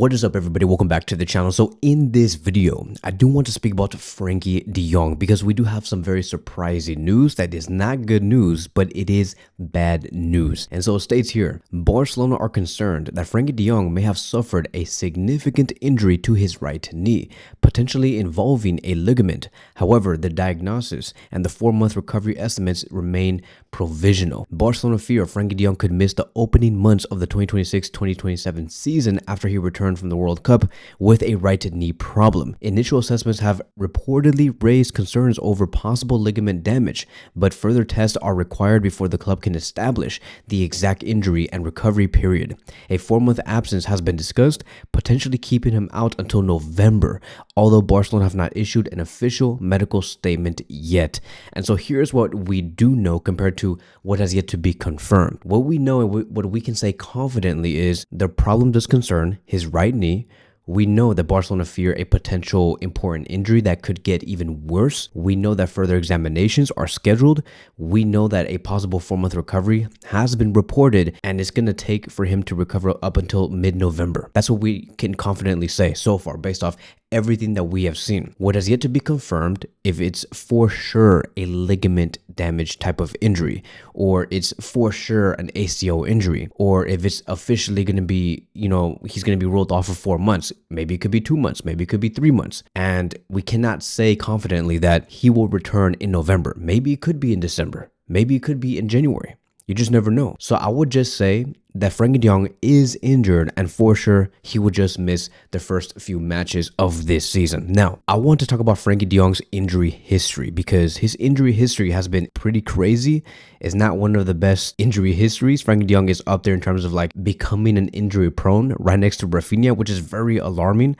What is up, everybody? Welcome back to the channel. So in this video, I do want to speak about Frenkie de Jong because we do have some very surprising news that is not good news, but it is bad news. And so it states here, Barcelona are concerned that Frenkie de Jong may have suffered a significant injury to his right knee, potentially involving a ligament. However, the diagnosis and the 4-month recovery estimates remain provisional. Barcelona fear Frenkie de Jong could miss the opening months of the 2026-2027 season after he returned from the World Cup with a right knee problem. Initial assessments have reportedly raised concerns over possible ligament damage, but further tests are required before the club can establish the exact injury and recovery period. A 4-month absence has been discussed, potentially keeping him out until November, although Barcelona have not issued an official medical statement yet. And so here's what we do know compared to what has yet to be confirmed. What we know and what we can say confidently is the problem does concern his right knee. We know that Barcelona fear a potential important injury that could get even worse. We know that further examinations are scheduled. We know that a possible 4-month recovery has been reported, and it's going to take for him to recover up until mid-November. That's what we can confidently say so far based off everything that we have seen. What has yet to be confirmed, if it's for sure a ligament damage type of injury, or it's for sure an ACL injury, or if it's officially going to be, he's going to be rolled off for 4 months. Maybe it could be 2 months, maybe it could be 3 months. And we cannot say confidently that he will return in November. Maybe it could be in December. Maybe it could be in January. You just never know. So I would just say that Frenkie de Jong is injured, and for sure he will just miss the first few matches of this season. Now, I want to talk about Frenkie de Jong's injury history because his injury history has been pretty crazy. It's not one of the best injury histories. Frenkie de Jong is up there in terms of like becoming an injury prone, right next to Rafinha, which is very alarming.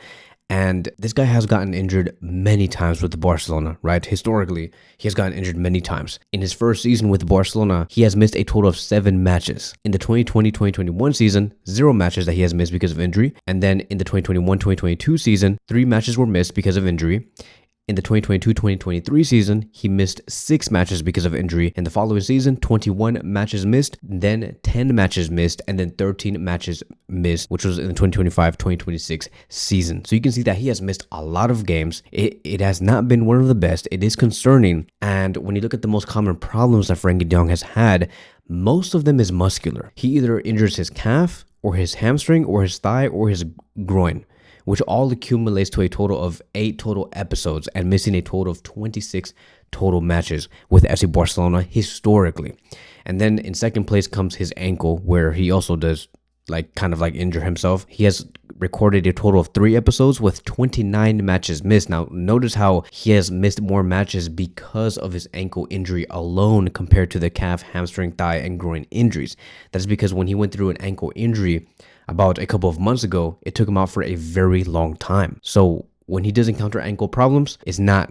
And this guy has gotten injured many times with Barcelona, right? Historically, he has gotten injured many times. In his first season with Barcelona, he has missed a total of 7 matches. In the 2020-2021 season, 0 matches that he has missed because of injury. And then in the 2021-2022 season, 3 matches were missed because of injury. In the 2022-2023 season, he missed 6 matches because of injury. In the following season, 21 matches missed, then 10 matches missed, and then 13 matches missed, which was in the 2025-2026 season. So you can see that he has missed a lot of games. It has not been one of the best. It is concerning. And when you look at the most common problems that Frenkie de Jong has had, most of them is muscular. He either injures his calf or his hamstring or his thigh or his groin, which all accumulates to a total of 8 total episodes and missing a total of 26 total matches with FC Barcelona historically. And then in second place comes his ankle, where he also does kind of injure himself. He has recorded a total of 3 episodes with 29 matches missed. Now, notice how he has missed more matches because of his ankle injury alone compared to the calf, hamstring, thigh, and groin injuries. That's because when he went through an ankle injury about a couple of months ago, it took him out for a very long time. So when he does encounter ankle problems, it's not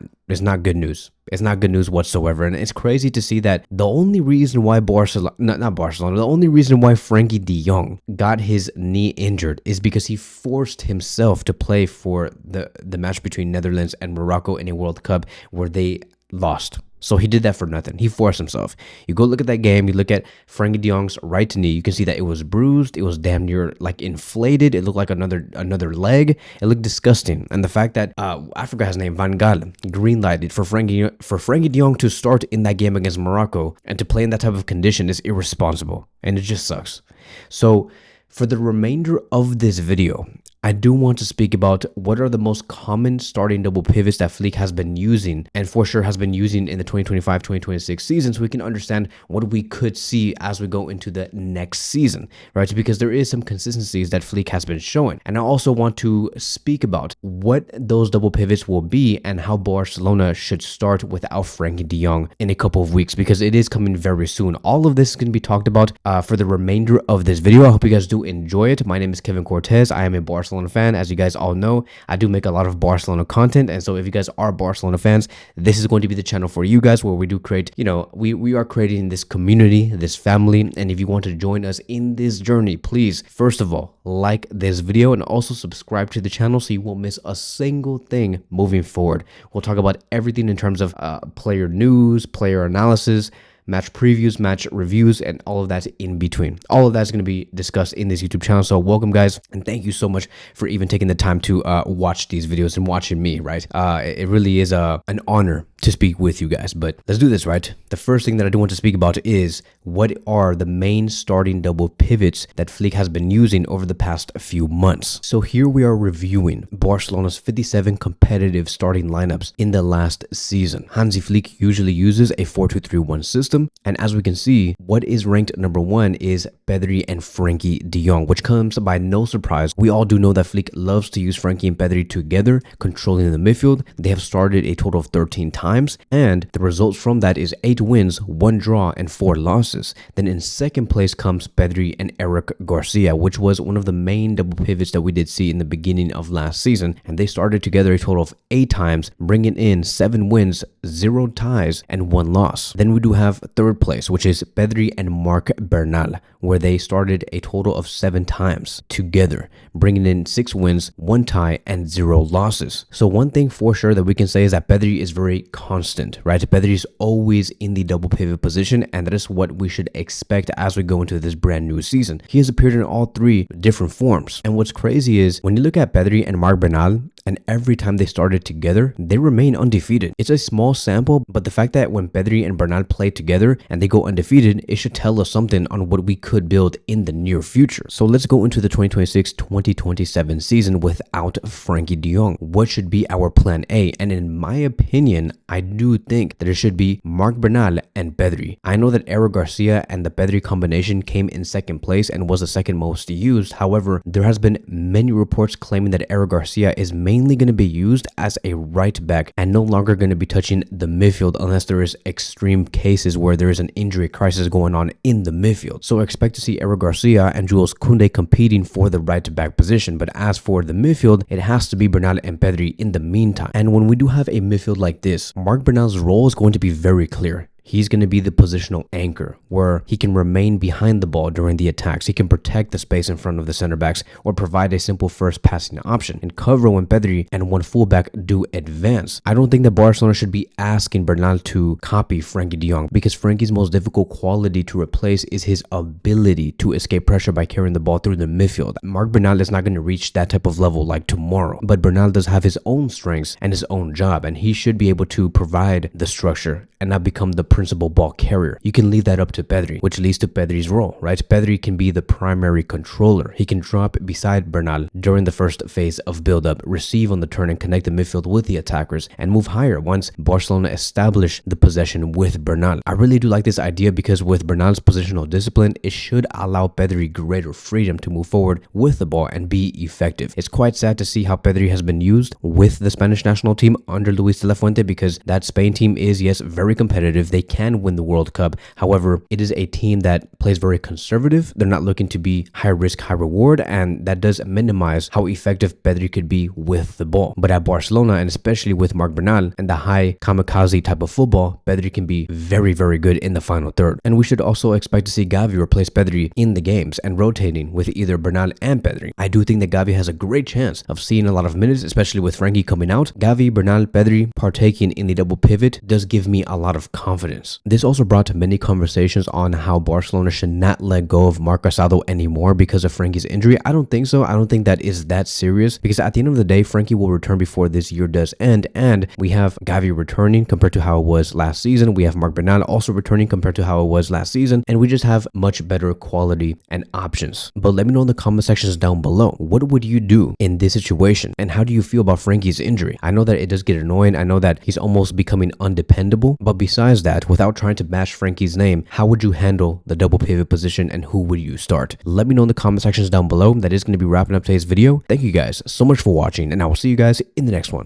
good news. It's not good news whatsoever. And it's crazy to see that the only reason why the only reason why Frenkie de Jong got his knee injured is because he forced himself to play for the match between Netherlands and Morocco in a World Cup where they lost. So he did that for nothing. He forced himself. You go look at that game, you look at Frenkie de Jong's right knee, you can see that it was bruised, it was damn near inflated, it looked like another leg, it looked disgusting. And the fact that I forgot his name, Van Gaal, green-lighted for Frenkie de Jong to start in that game against Morocco and to play in that type of condition is irresponsible, and it just sucks. So for the remainder of this video, I do want to speak about what are the most common starting double pivots that Flick has been using, and for sure has been using in the 2025-2026 season, so we can understand what we could see as we go into the next season, right? Because there is some consistencies that Flick has been showing. And I also want to speak about what those double pivots will be and how Barcelona should start without Frenkie de Jong in a couple of weeks, because it is coming very soon. All of this is going to be talked about for the remainder of this video. I hope you guys do enjoy it. My name is Kevin Cortez. I am a Barcelona fan. As you guys all know, I do make a lot of Barcelona content, and so if you guys are Barcelona fans, this is going to be the channel for you guys, where we do create, we are creating this community, this family. And if you want to join us in this journey, please, first of all, like this video and also subscribe to the channel so you won't miss a single thing moving forward. We'll talk about everything in terms of player news, player analysis, match previews, match reviews, and all of that in between. All of that's going to be discussed in this YouTube channel. So welcome, guys, and thank you so much for even taking the time to watch these videos and watching me, right? It really is an honor to speak with you guys, but let's do this, right? The first thing that I do want to speak about is what are the main starting double pivots that Flick has been using over the past few months. So here we are reviewing Barcelona's 57 competitive starting lineups in the last season. Hansi Flick usually uses a 4-2-3-1 system, and as we can see, what is ranked number 1 is Pedri and Frenkie de Jong, which comes by no surprise. We all do know that Flick loves to use Frenkie and Pedri together, controlling the midfield. They have started a total of 13 times, and the results from that is 8 wins, 1 draw, and 4 losses. Then in second place comes Pedri and Eric García, which was one of the main double pivots that we did see in the beginning of last season, and they started together a total of 8 times, bringing in 7 wins, 0 ties, and 1 loss. Then we do have third place, which is Pedri and Marc Bernal, where they started a total of 7 times together, bringing in 6 wins, 1 tie, and 0 losses. So one thing for sure that we can say is that Pedri is very constant, right? Pedri is always in the double pivot position, and that is what we should expect as we go into this brand new season. He has appeared in all 3 different forms, and what's crazy is when you look at Pedri and Marc Bernal, and every time they started together, they remain undefeated. It's a small sample, but the fact that when Pedri and Bernal play together and they go undefeated, it should tell us something on what we could build in the near future. So let's go into the 2026-2027 season without Frenkie de Jong. What should be our plan A? And in my opinion, I do think that it should be Marc Bernal and Pedri. I know that Eric García and the Pedri combination came in second place and was the second most used. However, there has been many reports claiming that Eric García is mainly going to be used as a right back and no longer going to be touching the midfield unless there is extreme cases where there is an injury crisis going on in the midfield. So expect to see Eric García and Jules Koundé competing for the right back position. But as for the midfield, it has to be Bernal and Pedri in the meantime. And when we do have a midfield like this, Marc Bernal's role is going to be very clear. He's going to be the positional anchor where he can remain behind the ball during the attacks. He can protect the space in front of the center backs or provide a simple first passing option and cover when Pedri and one fullback do advance. I don't think that Barcelona should be asking Bernal to copy Frenkie de Jong because Frenkie's most difficult quality to replace is his ability to escape pressure by carrying the ball through the midfield. Marc Bernal is not going to reach that type of level like tomorrow, but Bernal does have his own strengths and his own job, and he should be able to provide the structure and not become the principal ball carrier. You can leave that up to Pedri, which leads to Pedri's role, right? Pedri can be the primary controller. He can drop beside Bernal during the first phase of build-up, receive on the turn and connect the midfield with the attackers, and move higher once Barcelona establish the possession with Bernal. I really do like this idea because with Bernal's positional discipline, it should allow Pedri greater freedom to move forward with the ball and be effective. It's quite sad to see how Pedri has been used with the Spanish national team under Luis de la Fuente because that Spain team is, yes, very competitive. They can win the World Cup. However, it is a team that plays very conservative. They're not looking to be high risk, high reward, and that does minimize how effective Pedri could be with the ball. But at Barcelona, and especially with Marc Bernal and the high kamikaze type of football, Pedri can be very, very good in the final third. And we should also expect to see Gavi replace Pedri in the games and rotating with either Bernal and Pedri. I do think that Gavi has a great chance of seeing a lot of minutes, especially with Frenkie coming out. Gavi, Bernal, Pedri partaking in the double pivot does give me a lot of confidence. This also brought many conversations on how Barcelona should not let go of Marc Casadó anymore because of Frenkie's injury. I don't think so. I don't think that is that serious because at the end of the day, Frenkie will return before this year does end, and we have Gavi returning compared to how it was last season. We have Marc Bernal also returning compared to how it was last season, and we just have much better quality and options. But let me know in the comment sections down below, what would you do in this situation, and how do you feel about Frenkie's injury? I know that it does get annoying. I know that he's almost becoming undependable, but besides that, without trying to bash Frenkie's name, how would you handle the double pivot position and who would you start? Let me know in the comment sections down below. That is going to be wrapping up today's video. Thank you guys so much for watching, and I will see you guys in the next one.